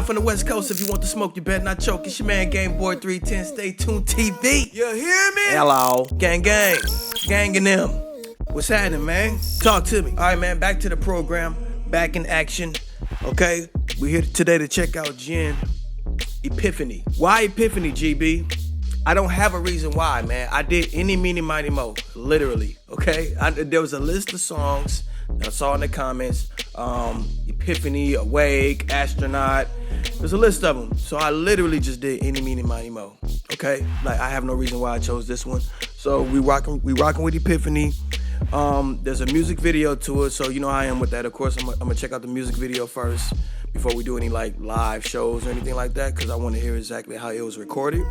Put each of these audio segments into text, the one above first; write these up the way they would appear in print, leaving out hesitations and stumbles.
live from the West Coast. If you want to smoke, you better not choke. It's your man GameBoyy 310, StayTuned TV. You hear me? Hello. Gang, gang. Gang and them. What's happening, man? Talk to me. All right, man, back to the program. Back in action. Okay? We're here today to check out Jin Epiphany. Why Epiphany, GB? I don't have a reason why, man. I did any, meeny, miny, mo. Literally, okay? There was a list of songs that I saw in the comments. Epiphany, Awake, Astronaut. There's a list of them. So I literally just did any, meeny, miny, mo. Okay? Like, I have no reason why I chose this one. So we rocking with Epiphany. There's a music video to it, so you know how I am with that. Of course, I'm gonna check out the music video first before we do any like live shows or anything like that, because I want to hear exactly how it was recorded.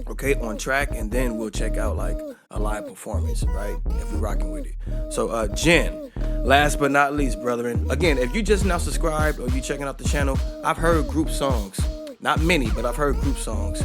Okay, on track, and then we'll check out like a live performance, right? If we're rocking with it. So, Jin, last but not least, brethren. Again, if you just now subscribed or you checking out the channel, I've heard group songs. Not many, but I've heard group songs.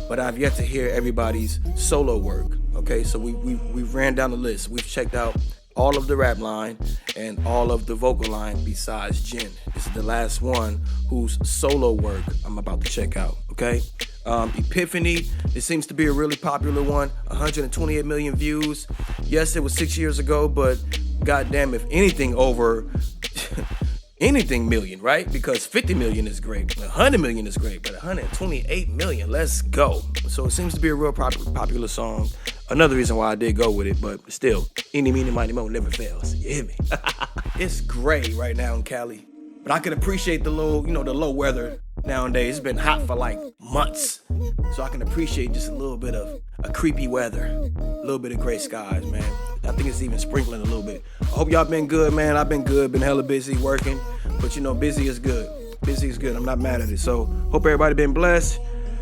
But I've yet to hear everybody's solo work. Okay, so we've ran down the list. We've checked out all of the rap line and all of the vocal line besides Jin. This is the last one whose solo work I'm about to check out, okay? Epiphany, it seems to be a really popular one, 128 million views. Yes, it was 6 years ago, but goddamn, if anything over anything million, right? Because 50 million is great, 100 million is great, but 128 million, let's go. So it seems to be a real popular song. Another reason why I did go with it, but still, any, meeny, miny, mo never fails. You hear me? It's gray right now in Cali, but I can appreciate the little, the low weather nowadays. It's been hot for like months, so I can appreciate just a little bit of a creepy weather, a little bit of gray skies, man. I think it's even sprinkling a little bit. I hope y'all been good, man. I've been good, been hella busy working, but busy is good. Busy is good. I'm not mad at it. So hope everybody been blessed.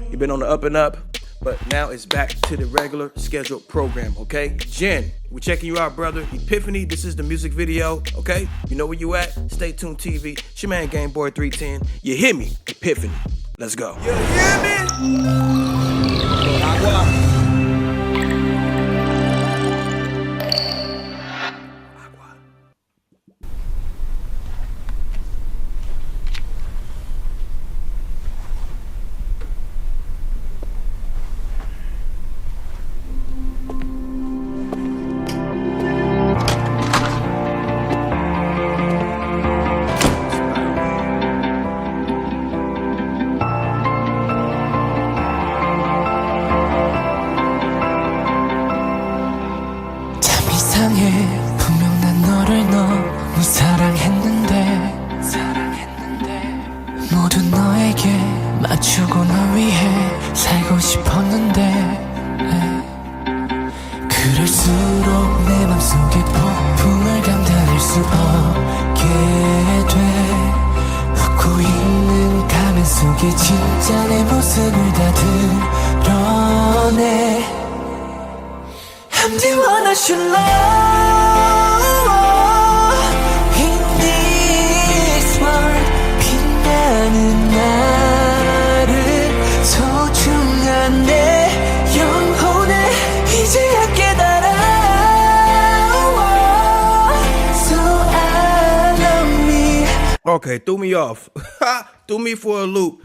You've been on the up and up. But now it's back to the regular scheduled program, okay? Jin, we're checking you out, brother. Epiphany, this is the music video, okay? You know where you at? StayTuned TV. It's your man GameBoyy 310. You hear me? Epiphany. Let's go. You hear me? 분명 난 너를 너무 사랑했는데 모두 너에게 맞추고 널 위해 살고 싶었는데 그럴수록 내 맘속에 폭풍을 감당할 수 없게 돼 웃고 있는 가면 속에 진짜 내 모습을 다 드러내 I'm the one I should love in this world. 빛나는 나를 소중한 내 영혼에 이제야 깨달아. So I love me. Okay, threw me off. Threw me for a loop.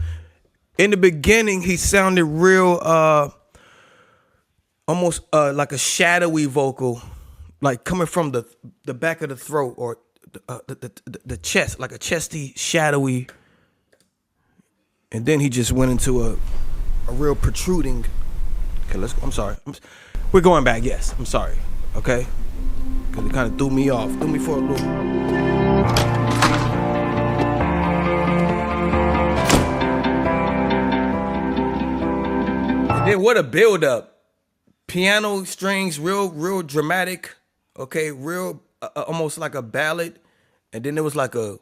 In the beginning, he sounded real, almost like a shadowy vocal, like coming from the back of the throat or the chest, like a chesty, shadowy. And then he just went into a real protruding. Okay, I'm sorry. We're going back. Yes, I'm sorry. Okay, because it kind of threw me off, threw me for a loop. And then what a build up. Piano strings, real dramatic, okay, real, almost like a ballad. And then there was like a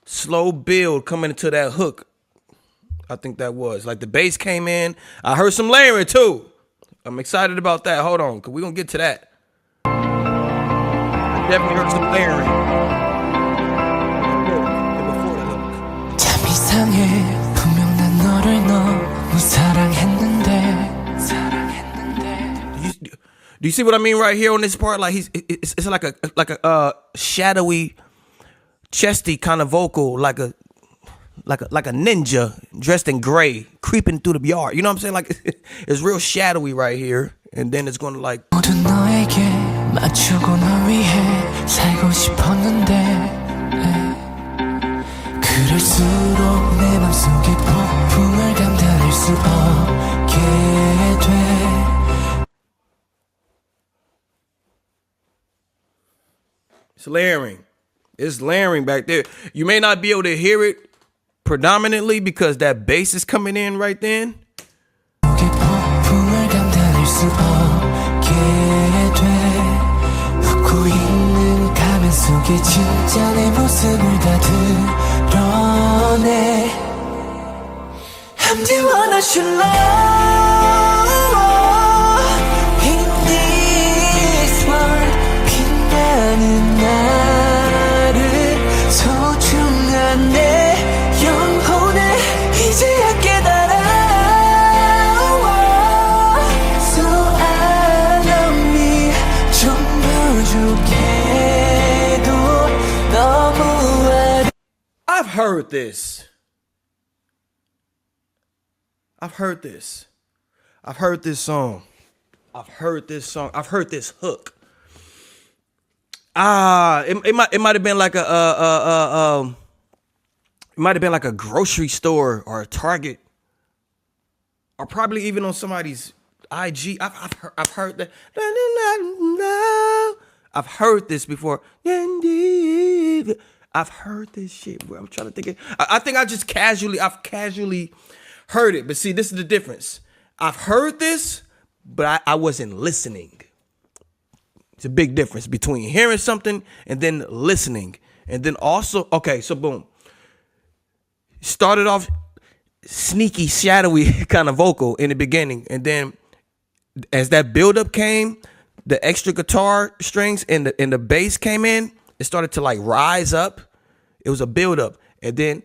slow build coming into that hook. I think that was, like the bass came in. I heard some layering too. I'm excited about that. Hold on, because we're going to get to that. I definitely heard some layering. 참 이상해, 분명 난 너를 너무 사랑했는데 Do you see what I mean right here on this part? Like it's like a shadowy, chesty kind of vocal, like like a ninja dressed in gray, creeping through the yard. You know what I'm saying? Like it's real shadowy right here, and then it's gonna like. 모두 너에게 맞추고 널 위해 살고 싶었는데 그럴수록 내 맘속에 폭풍을 감당할 수 없게 돼. It's layering. It's layering back there. You may not be able to hear it predominantly because that bass is coming in right then. 폭풍을 감당할 수 없게 돼. 웃고 있는 가면 속에 진짜 내 모습을 다 드러내. I'm the one I should love in this world. 빛나는 나를 소중한 내 영혼을 이제야 깨달아. So I love me 좀 부족해도 너무 아름. I've heard this. I've heard this. I've heard this song. I've heard this song. I've heard this hook. It might have been like it might have been like a grocery store or a Target, or probably even on somebody's IG. I've heard that. I've heard this before. I've heard this shit, bro. I'm trying to think. I think I've casually heard it. But see, this is the difference. I've heard this, but I wasn't listening. It's a big difference between hearing something and then listening. And then also, okay, so boom. Started off sneaky, shadowy kind of vocal in the beginning. And then as that buildup came, the extra guitar strings and the bass came in, it started to like rise up. It was a buildup. And then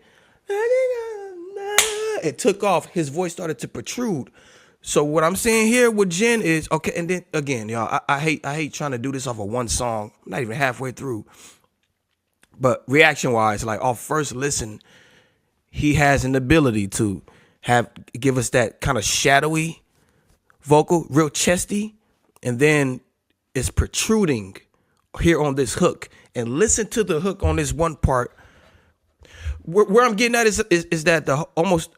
it took off. His voice started to protrude. So what I'm saying here with Jen is, okay, and then again, y'all, I hate trying to do this off of one song. I'm not even halfway through. But reaction-wise, like off first listen, he has an ability to give us that kind of shadowy vocal, real chesty, and then it's protruding here on this hook. And listen to the hook on this one part. Where I'm getting at is that almost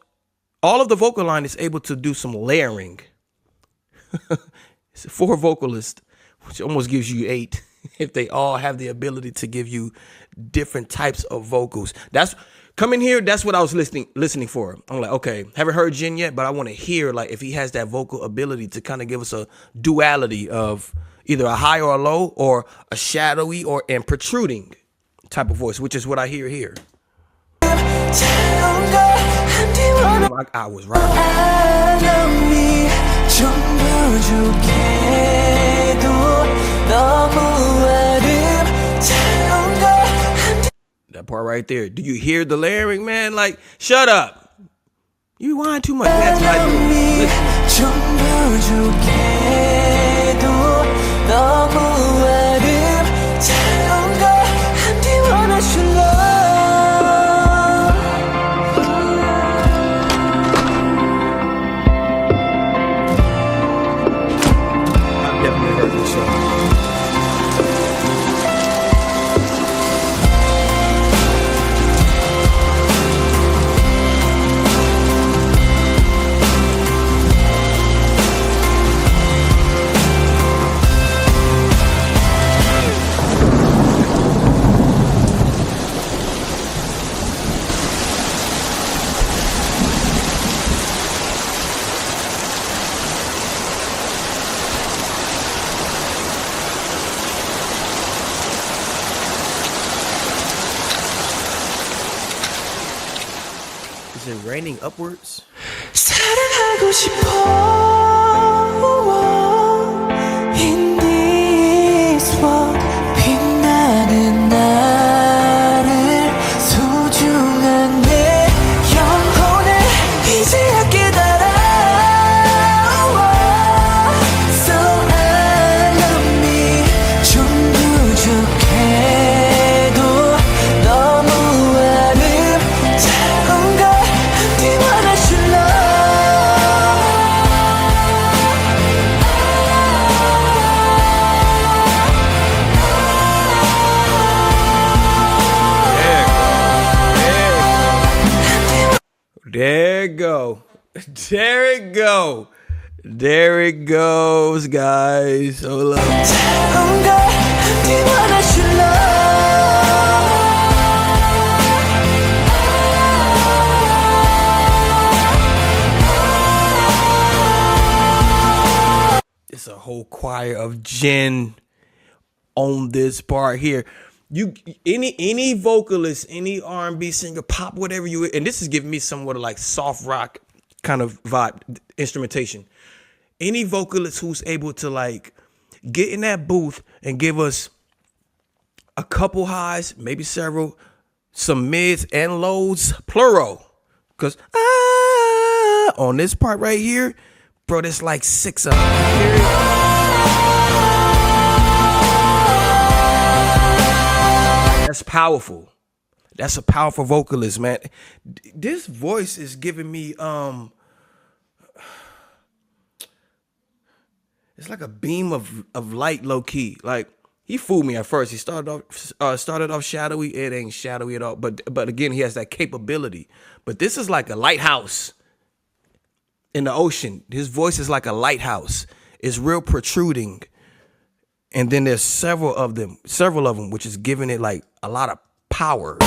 all of the vocal line is able to do some layering. It's 4 vocalists, which almost gives you 8 if they all have the ability to give you different types of vocals. That's coming here. That's what I was listening for. I'm like, okay, haven't heard Jin yet, but I want to hear like if he has that vocal ability to kind of give us a duality of either a high or a low or a shadowy and protruding type of voice, which is what I hear here. I was right. That part right there. Do you hear the layering, man? Like, shut up. You whine too much. That's what I I've definitely heard this song. Is it raining upwards? 사랑하고 싶어 in this world 빛나는 나를 소중한 내 영혼을 이제야 깨달아. So I love me 좀 부족해도 너무 아름다운 걸 There it go. There it go. There it goes, guys. Hold up. It's a whole choir of Jin on this part here. You any vocalist, any R&B singer, pop, whatever you, and this is giving me somewhat of like soft rock kind of vibe, instrumentation. Any vocalist who's able to like get in that booth and give us a couple highs, maybe several, some mids and lows, plural. Because on this part right here, bro, there's like 6 of them. That's powerful. That's a powerful vocalist, man. This voice is giving me it's like a beam of light, low key. Like, he fooled me at first. He started off shadowy. It ain't shadowy at all. But again, he has that capability. But this is like a lighthouse in the ocean. His voice is like a lighthouse. It's real protruding. And then there's several of them, which is giving it like a lot of power.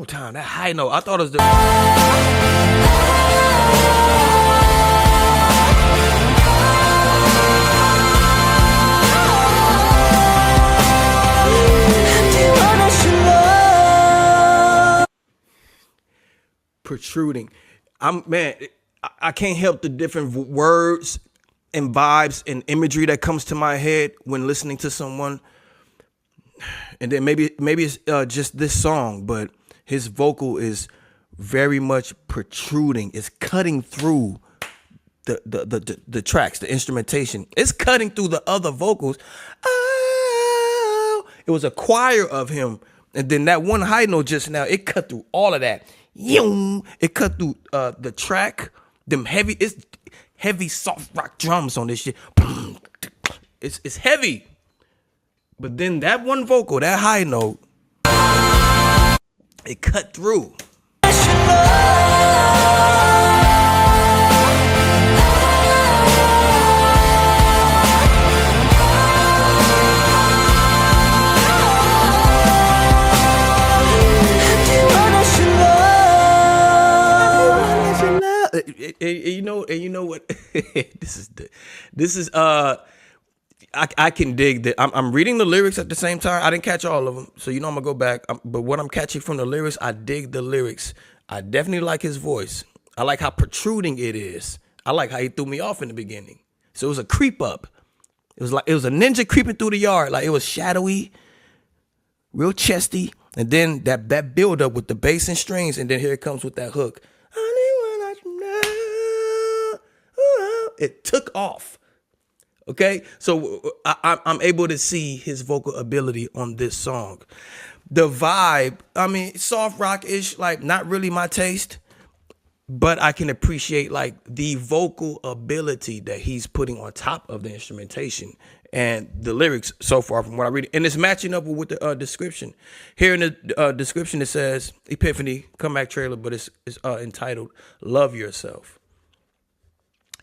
Time that high note, I thought it was the protruding. I can't help the different words and vibes and imagery that comes to my head when listening to someone. And then maybe it's just this song, but his vocal is very much protruding. It's cutting through the tracks, the instrumentation. It's cutting through the other vocals. Oh, it was a choir of him. And then that one high note just now, it cut through all of that. It cut through the track. It's heavy soft rock drums on this shit. It's heavy. But then that one vocal, that high note, it cut through. You know what? This is I can dig that. I'm reading the lyrics at the same time. I didn't catch all of them, so I'm gonna go back. But what I'm catching from the lyrics, I dig the lyrics. I definitely like his voice. I like how protruding it is. I like how he threw me off in the beginning. So it was a creep up. It was a ninja creeping through the yard. Like, it was shadowy, real chesty, and then that build up with the bass and strings, and then here it comes with that hook. It took off. Okay, so I'm able to see his vocal ability on this song. The vibe, soft rock-ish, like not really my taste, but I can appreciate like the vocal ability that he's putting on top of the instrumentation and the lyrics so far from what I read. And it's matching up with the description. Here in the description, it says, Epiphany, comeback trailer, but it's entitled, Love Yourself.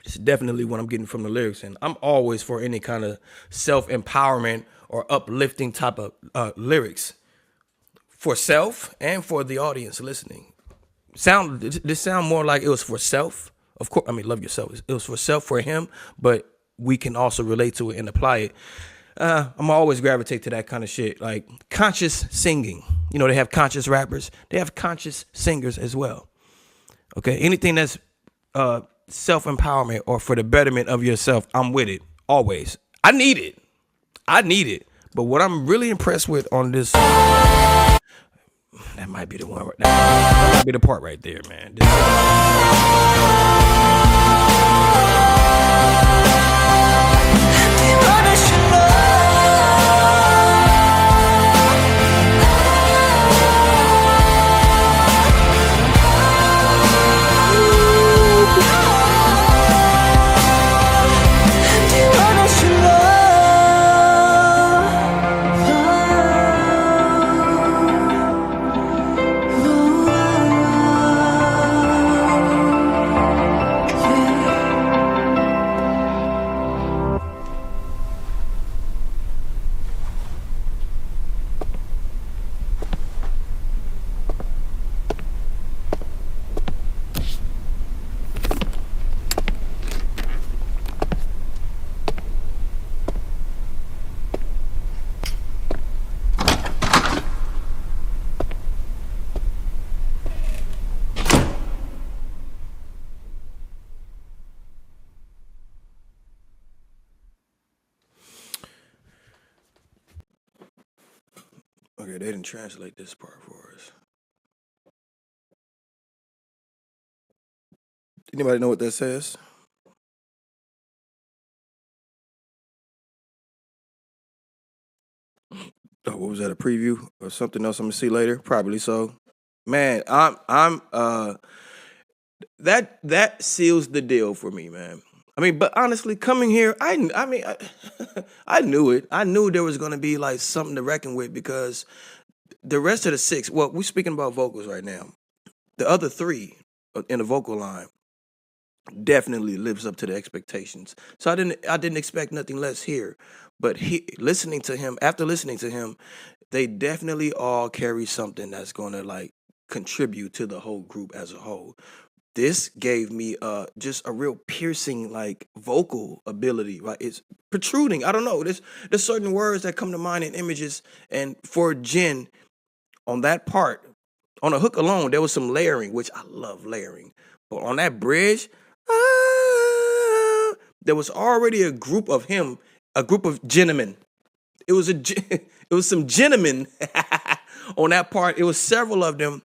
It's definitely what I'm getting from the lyrics, and I'm always for any kind of self-empowerment or uplifting type of lyrics for self and for the audience listening. This sound more like it was for self. Of course, love yourself. It was for self, for him, but we can also relate to it and apply it. I'm always gravitate to that kind of shit, like conscious singing. They have conscious rappers. They have conscious singers as well. Okay, anything that's self-empowerment or for the betterment of yourself, I'm with it always. I need it. But what I'm really impressed with on this, That might be the one. That might be the part right there, man. Okay, they didn't translate this part for us. Anybody know what that says? Oh, what was that, a preview or something else I'm gonna see later? Probably so. Man, that seals the deal for me, man. I mean, but honestly, coming here, I knew it. I knew there was going to be like something to reckon with because the rest of the six, well, we're speaking about vocals right now. The other three in the vocal line definitely lives up to the expectations. So I didn't expect nothing less here. But after listening to him, they definitely all carry something that's going to like contribute to the whole group as a whole. This gave me just a real piercing like vocal ability, right? It's protruding. I don't know. There's certain words that come to mind in images. And for Jin, on that part, on a hook alone, there was some layering, which I love layering. But on that bridge, there was already a group of gentlemen. It was some gentlemen on that part. It was several of them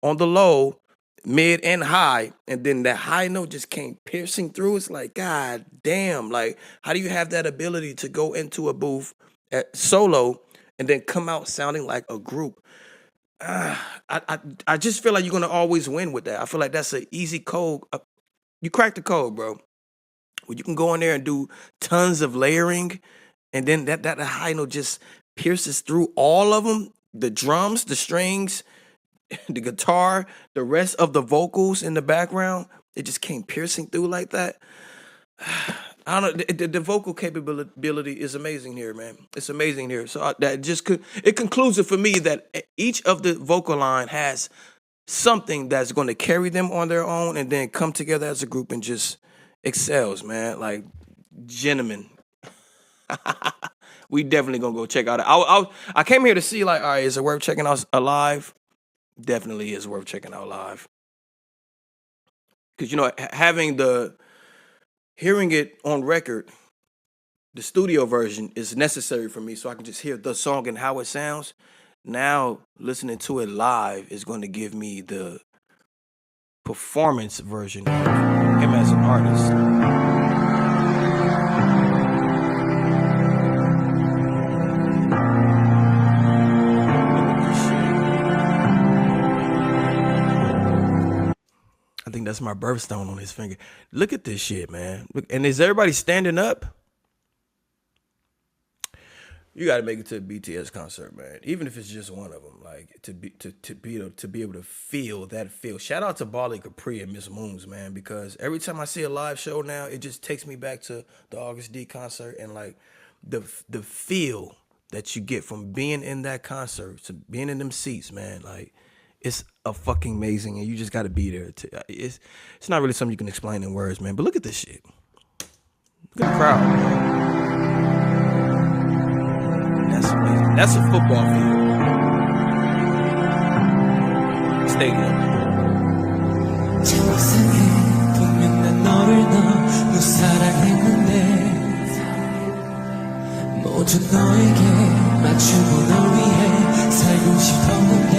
on the low, mid and high, and then that high note just came piercing through. It's like, God damn, like, how do you have that ability to go into a booth at solo and then come out sounding like a group? I just feel like you're gonna always win with that. I feel like that's an easy code. You cracked the code, bro. Well, you can go in there and do tons of layering, and then that high note just pierces through all of them. The drums, the strings, the guitar, the rest of the vocals in the background, it just came piercing through like that. I don't know. The vocal capability is amazing here, man. It's amazing here. So it concludes it for me that each of the vocal line has something that's going to carry them on their own and then come together as a group and just excels, man. Like, gentlemen. We definitely gonna go check out. I came here to see, like, all right, is it worth checking out live? Definitely is worth checking out live. Because, you know, hearing it on record, the studio version is necessary for me so I can just hear the song and how it sounds. Now, listening to it live is going to give me the performance version of him as an artist. I think that's my birthstone on his finger. Look at this shit, man. Look, and is everybody standing up? You got to make it to a BTS concert, man. Even if it's just one of them, like to be able to feel that feel. Shout out to Bali Capri and Miss Moons, man, because every time I see a live show now, it just takes me back to the August D concert and like the feel that you get from being in that concert, to being in them seats, man. Like, it's a fucking amazing, and you just got to be there. It's not really something you can explain in words, man. But look at this shit. Look at the crowd, man. That's amazing. That's a football field. Stadium. 모두 너에게 맞추고 널 위해 살고 싶었는데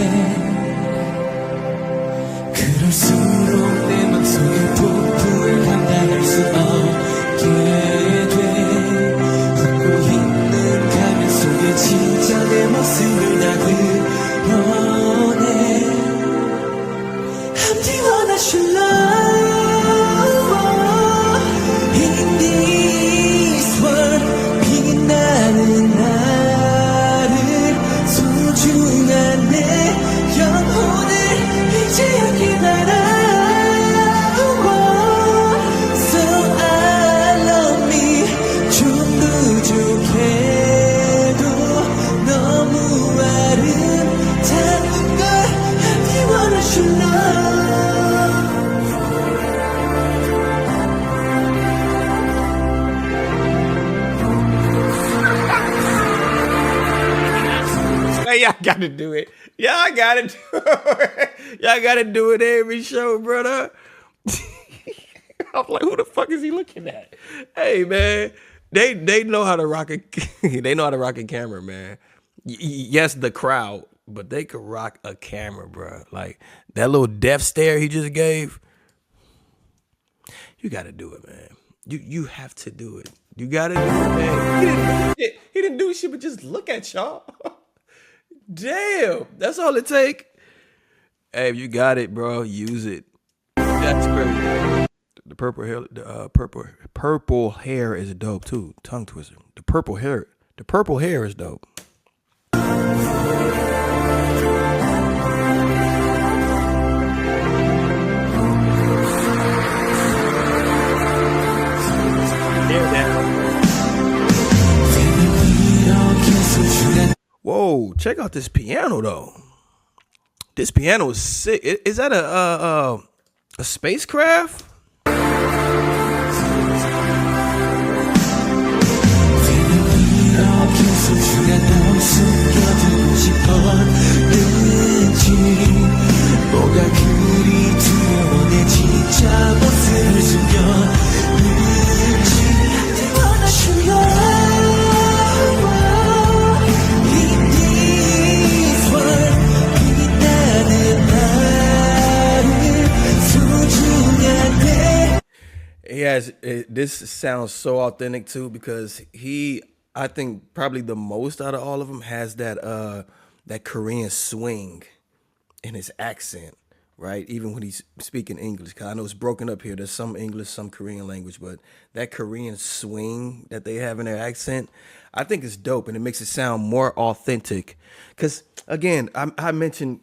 그럴수록 내 맘속에 폭풍을 감당할 수 없게 돼 웃고 있는 가면 속에 진짜 내 모습을 다 드러내 I'm the one I should love in this world 빛나는 나를 소중한 내 영혼을 이제 여기 So I love me 좀 부족해도 너무 아름다운 걸 I'm the one I should love Hey, y'all gotta do it. Y'all gotta do it. Y'all gotta do it every show, brother. I'm like, who the fuck is he looking at? Hey, man, they know how to rock a they know how to rock a camera, man. Yes, the crowd, but they could rock a camera, bro. Like that little death stare he just gave. You gotta do it, man. You have to do it. You gotta do it, man. He didn't do shit, but just look at y'all. Damn, that's all it take. Hey, if you got it, bro, use it. That's great. The purple hair is dope too. Tongue twister. The purple hair is dope. Whoa, check out this piano though. This piano is sick. Is that a spacecraft? This sounds so authentic too because I think probably the most out of all of them has that Korean swing in his accent, right? Even when he's speaking English, cause I know it's broken up here. There's some English, some Korean language, but that Korean swing that they have in their accent, I think is dope, and it makes it sound more authentic. Cause again, I mentioned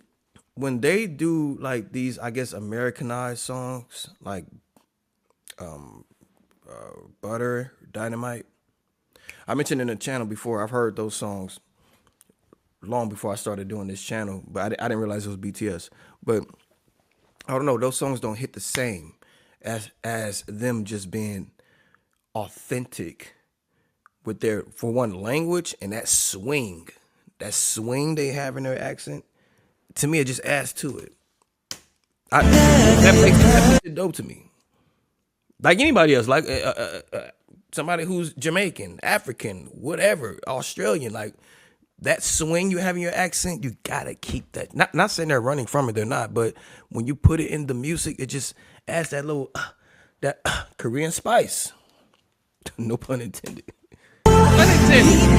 when they do like these, I guess, Americanized songs, like Butter, Dynamite. I mentioned in the channel before, I've heard those songs long before I started doing this channel, but I didn't realize it was BTS. But I don't know, those songs don't hit the same as them just being authentic with their, for one, language and that swing they have in their accent. To me, it just adds to it. That makes it dope to me. Like anybody else, like somebody who's Jamaican, African, whatever, Australian, like that swing you have in your accent, you gotta keep that. Not saying they're running from it, they're not, but when you put it in the music, it just adds that little, that Korean spice. No pun intended. Pun intended.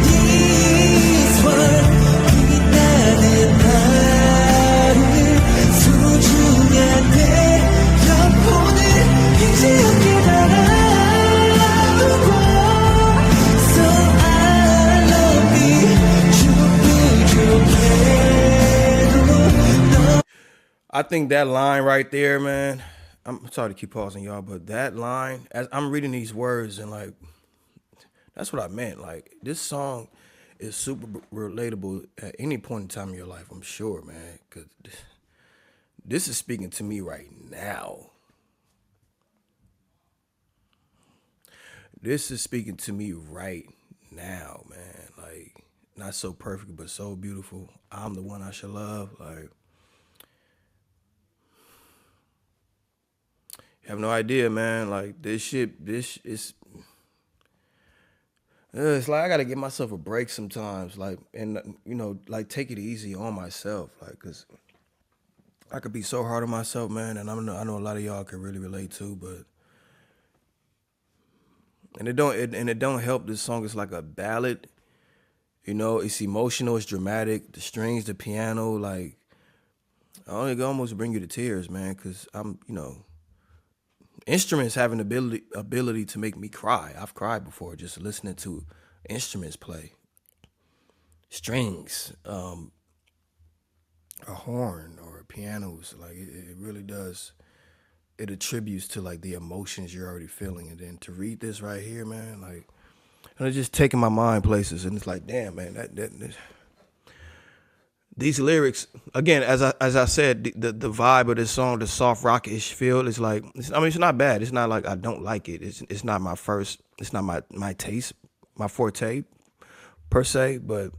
I think that line right there, man, I'm sorry to keep pausing y'all, but that line, as I'm reading these words and like, that's what I meant. Like this song is super relatable at any point in time in your life, I'm sure, man, because this is speaking to me right now. This is speaking to me right now, man. Like, not so perfect, but so beautiful. I'm the one I should love. Like, you have no idea, man. Like, this is, It's like I gotta give myself a break sometimes, like, and you know, like take it easy on myself, like, cause I could be so hard on myself, man, and I know a lot of y'all can really relate too, but it don't help. This song is like a ballad, you know. It's emotional, it's dramatic. The strings, the piano, like, I only almost bring you to tears, man, cause instruments have an ability to make me cry. I've cried before just listening to instruments play. Strings, a horn or pianos, like it really does. It attributes to like the emotions you're already feeling, and then to read this right here, man, like, and it's just taking my mind places, and it's like, damn, man, that these lyrics, again, as I said, the vibe of this song, the soft rockish feel, is like, it's not bad. It's not like I don't like it. It's not it's not my taste, my forte, per se. But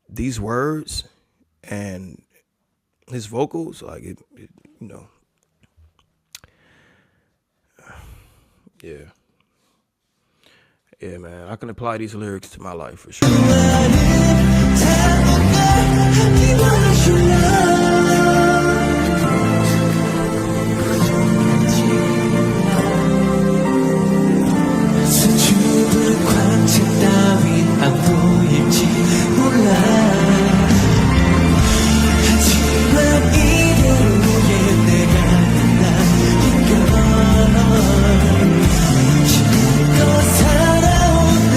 these words and his vocals, like it you know, yeah, man. I can apply these lyrics to my life for sure. 수줍은 광채 따윈 안 보일지 몰라 하지만 이대로의 내가 아닌 걸 힘껏 살아온 내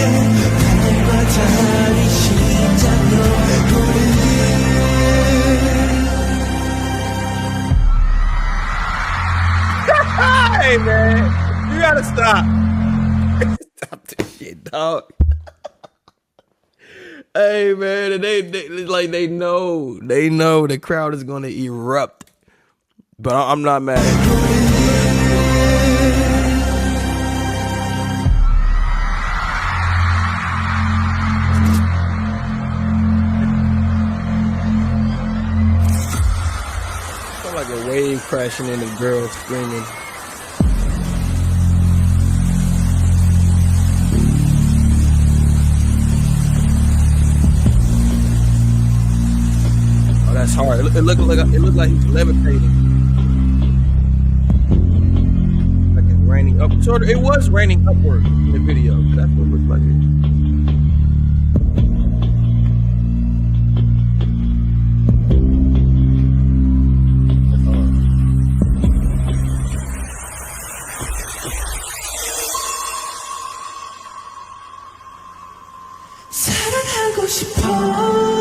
삶과 다른 심장도 모르는 Hey, man, you gotta stop. Stop this shit, dog. Hey, man, they know the crowd is gonna erupt, but I'm not mad. Felt like a wave crashing in, the girl screaming. That's hard. It looked like he's levitating. Like it's raining up. Sort of. It was raining upward in the video. That's what it looked like. That's hard. 사랑하고 싶어.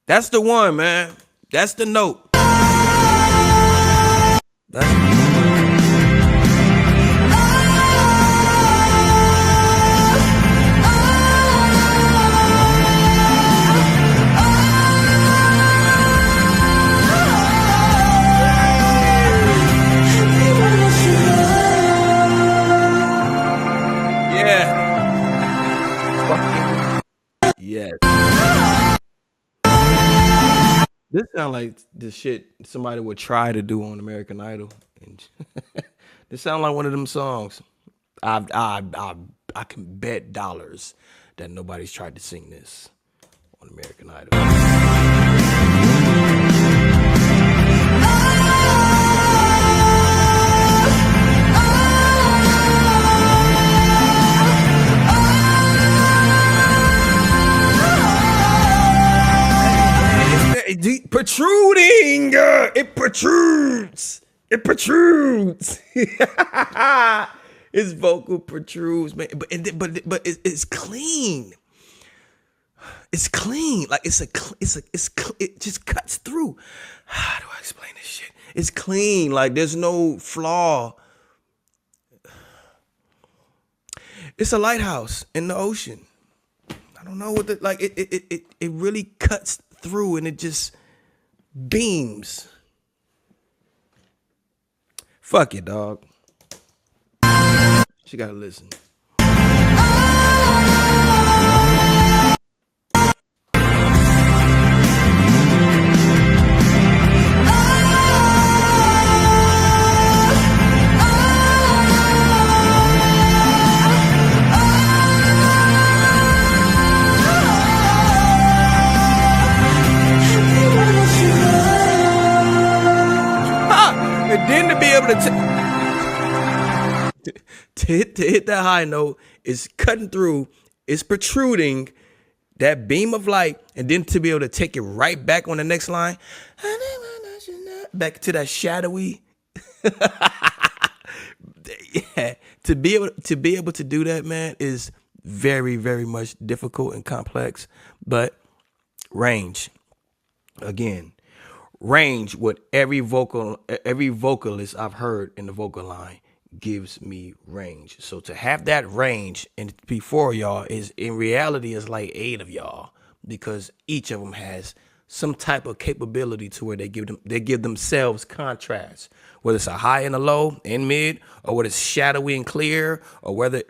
That's the one, man. That's the note. Yes. This sound like the shit somebody would try to do on American Idol. And this sound like one of them songs. I can bet dollars that nobody's tried to sing this on American Idol. protruding. It protrudes. It protrudes. His vocal protrudes, man. But it's clean. It's clean. Like it just cuts through. How do I explain this shit? It's clean. Like there's no flaw. It's a lighthouse in the ocean. I don't know what it really cuts through and it just beams. Fuck it, dog. She gotta listen. And then to be able to hit that high note, it's cutting through, it's protruding that beam of light, and then to be able to take it right back on the next line, back to that shadowy. Yeah, to be able to do that, man, is very, very much difficult and complex. But range, again. Range, what every vocalist I've heard in the vocal line gives me range. So to have that range and before y'all is in reality is like 8 of y'all, because each of them has some type of capability to where they give themselves contrast, whether it's a high and a low and mid, or whether it's shadowy and clear, or whether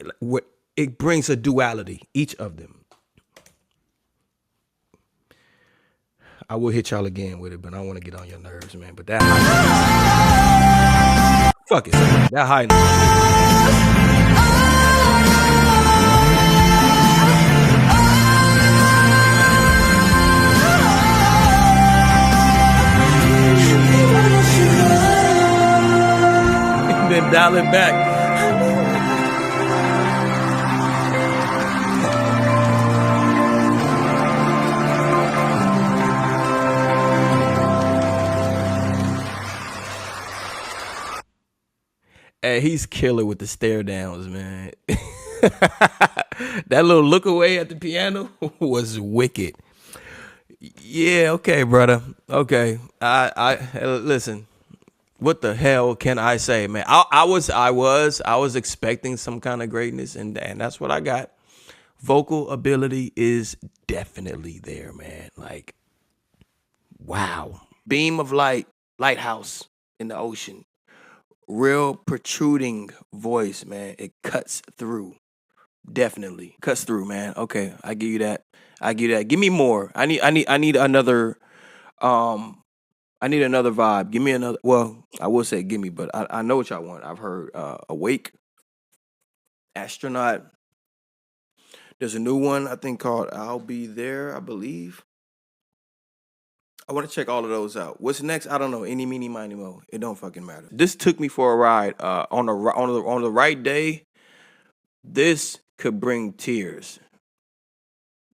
it brings a duality, each of them. I will hit y'all again with it, but I don't want to get on your nerves, man. But that high note, fuck it, that high note. And then dial it back. Hey, he's killer with the stare downs, man. That little look away at the piano was wicked. Yeah, okay, brother. Okay. I listen. What the hell can I say, man? I was expecting some kind of greatness, and that's what I got. Vocal ability is definitely there, man. Like, wow. Beam of light, lighthouse in the ocean. Real protruding voice, man. It cuts through. Definitely cuts through, man. Okay, I give you that. Give me more. I need another. I need another vibe. Give me another. Well, I will say give me, but I know what y'all want. I've heard Awake, Astronaut. There's a new one I think called I'll Be There, I believe. I want to check all of those out. What's next? I don't know. Any, meeny, miny, mo. It don't fucking matter. This took me for a ride. On the right day, this could bring tears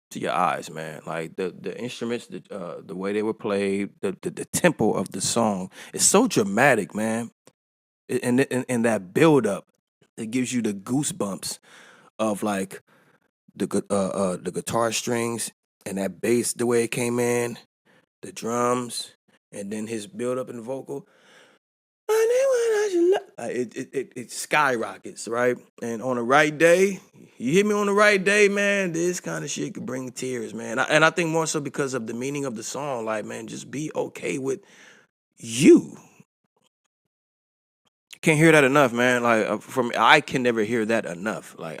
to your eyes, man. Like the instruments, the way they were played, the tempo of the song. It's so dramatic, man. And that build up, it gives you the goosebumps of like the guitar strings and that bass, the way it came in. The drums, and then his build-up in vocal. It skyrockets, right? And on the right day, you hit me on the right day, man, this kind of shit could bring tears, man. And I think more so because of the meaning of the song, like, man, just be okay with you. Can't hear that enough, man. Like, I can never hear that enough. Like,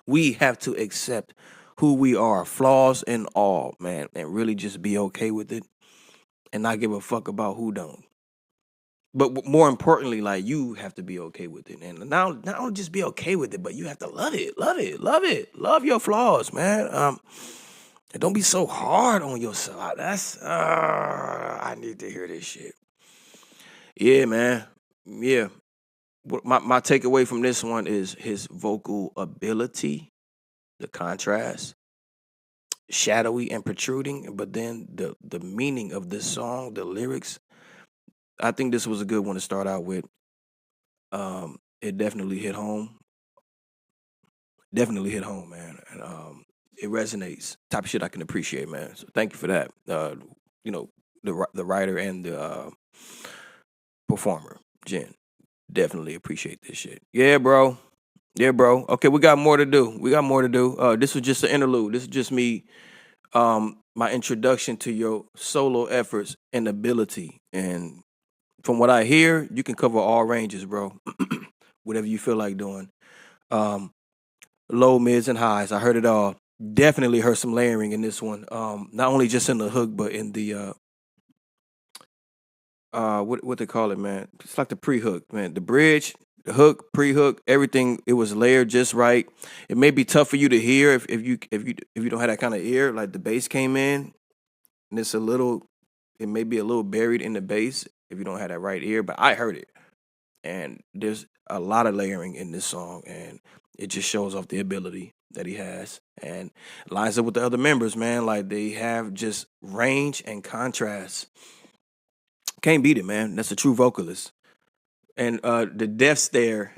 we have to accept who we are, flaws and all, man, and really just be okay with it and not give a fuck about who don't. But more importantly, like, you have to be okay with it. And not only just be okay with it, but you have to love it. Love your flaws, man. And don't be so hard on yourself. I need to hear this shit. Yeah, man. Yeah. My takeaway from this one is his vocal ability. The contrast shadowy and protruding, but then the meaning of this song, the lyrics, I think this was a good one to start out with. It definitely hit home. Definitely hit home, man. And it resonates. Type of shit I can appreciate, man. So thank you for that. You know, the writer and the performer, Jen. Definitely appreciate this shit. Yeah, bro. Yeah, bro. Okay, we got more to do. This was just an interlude. This is just me, my introduction to your solo efforts and ability. And from what I hear, you can cover all ranges, bro. Whatever you feel like doing. Low, mids, and highs. I heard it all. Definitely heard some layering in this one. Not only just in the hook, but in the what they call it, man. It's like the pre-hook, man. The bridge, the hook, pre-hook, everything. It was layered just right. It may be tough for you to hear if you don't have that kind of ear. Like the bass came in, and it may be a little buried in the bass if you don't have that right ear. But I heard it, and there's a lot of layering in this song, and it just shows off the ability that he has, and lines up with the other members, man. Like they have just range and contrast. Can't beat it, man. That's a true vocalist. And the death stare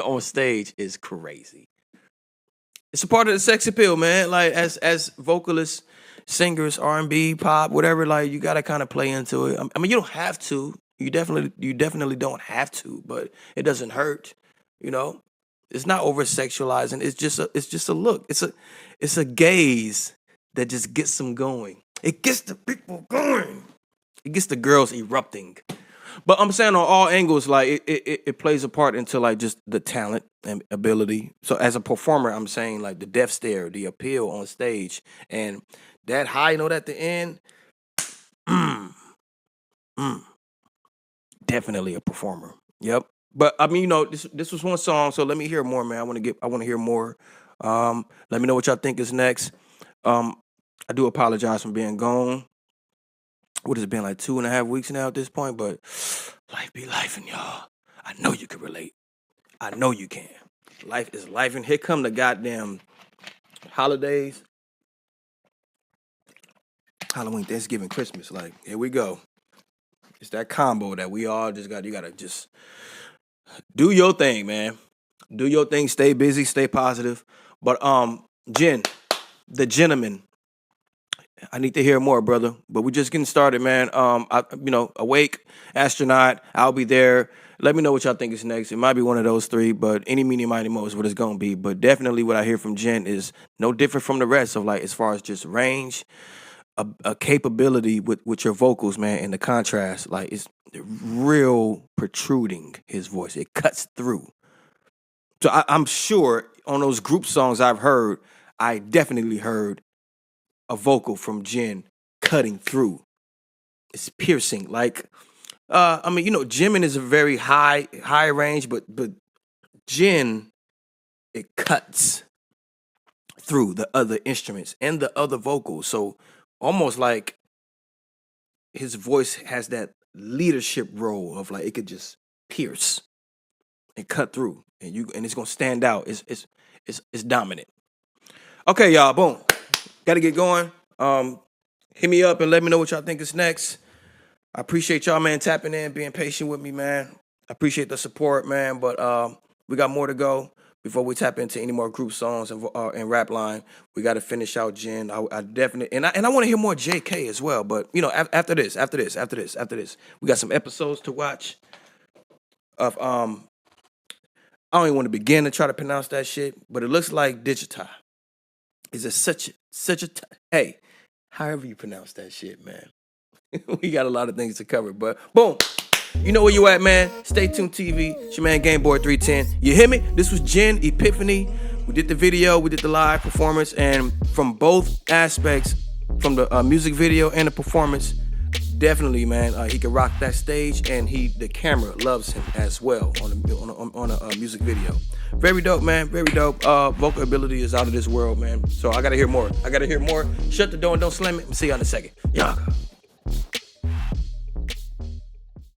on stage is crazy. It's a part of the sex appeal, man. Like as vocalists, singers, R&B, pop, whatever, like you gotta kind of play into it. I mean, you don't have to. You definitely don't have to, but it doesn't hurt, you know? It's not over sexualizing. It's just a look. It's a gaze that just gets them going. It gets the people going. It gets the girls erupting. But I'm saying on all angles, like it plays a part into like just the talent and ability. So as a performer, I'm saying like the death stare, the appeal on stage, and that high note at the end. Definitely a performer. Yep. But I mean, you know, this was one song, so let me hear more, man. I want to hear more. Let me know what y'all think is next. I do apologize for being gone. What has it been, like 2.5 weeks now at this point? But life be life, and y'all. I know you can relate. I know you can. Life is life, and here come the goddamn holidays. Halloween, Thanksgiving, Christmas. Like, here we go. It's that combo that we all just got. You gotta just do your thing, man. Do your thing. Stay busy. Stay positive. But Jen, the gentleman, I need to hear more, brother. But we're just getting started, man. Awake, astronaut. I'll be there. Let me know what y'all think is next. It might be one of those three, but any, meeny, mighty, mo is what it's gonna be. But definitely, what I hear from Jen is no different from the rest of, like, as far as just range. A capability with your vocals, man, and the contrast, like it's real protruding, his voice. It cuts through. So I'm sure on those group songs I've heard, I definitely heard a vocal from Jen cutting through. It's piercing. Like, Jimin is a very high range, but Jen, it cuts through the other instruments and the other vocals. So almost like his voice has that leadership role of like it could just pierce and cut through, and it's gonna stand out. It's dominant. Okay, y'all. Boom. Got to get going. Hit me up and let me know what y'all think is next. I appreciate y'all, man, tapping in, being patient with me, man. I appreciate the support, man. But we got more to go. Before we tap into any more group songs and rap line, we got to finish out Jen. I definitely, and I want to hear more JK as well. But you know, after this, we got some episodes to watch. Of I don't even want to begin to try to pronounce that shit, but it looks like Digita. Is it such a hey, however you pronounce that shit, man. We got a lot of things to cover, but boom. You know where you at, man. StayTuned TV. It's your man GameBoyy 310. You hear me? This was Jen, Epiphany. We did the video, we did the live performance, and from both aspects, from the music video and the performance, definitely, man, he can rock that stage, and the camera loves him as well on a music video. Very dope, man. Very dope. Vocal ability is out of this world, man. So I gotta hear more. Shut the door and don't slam it. See you in a second. Y'all.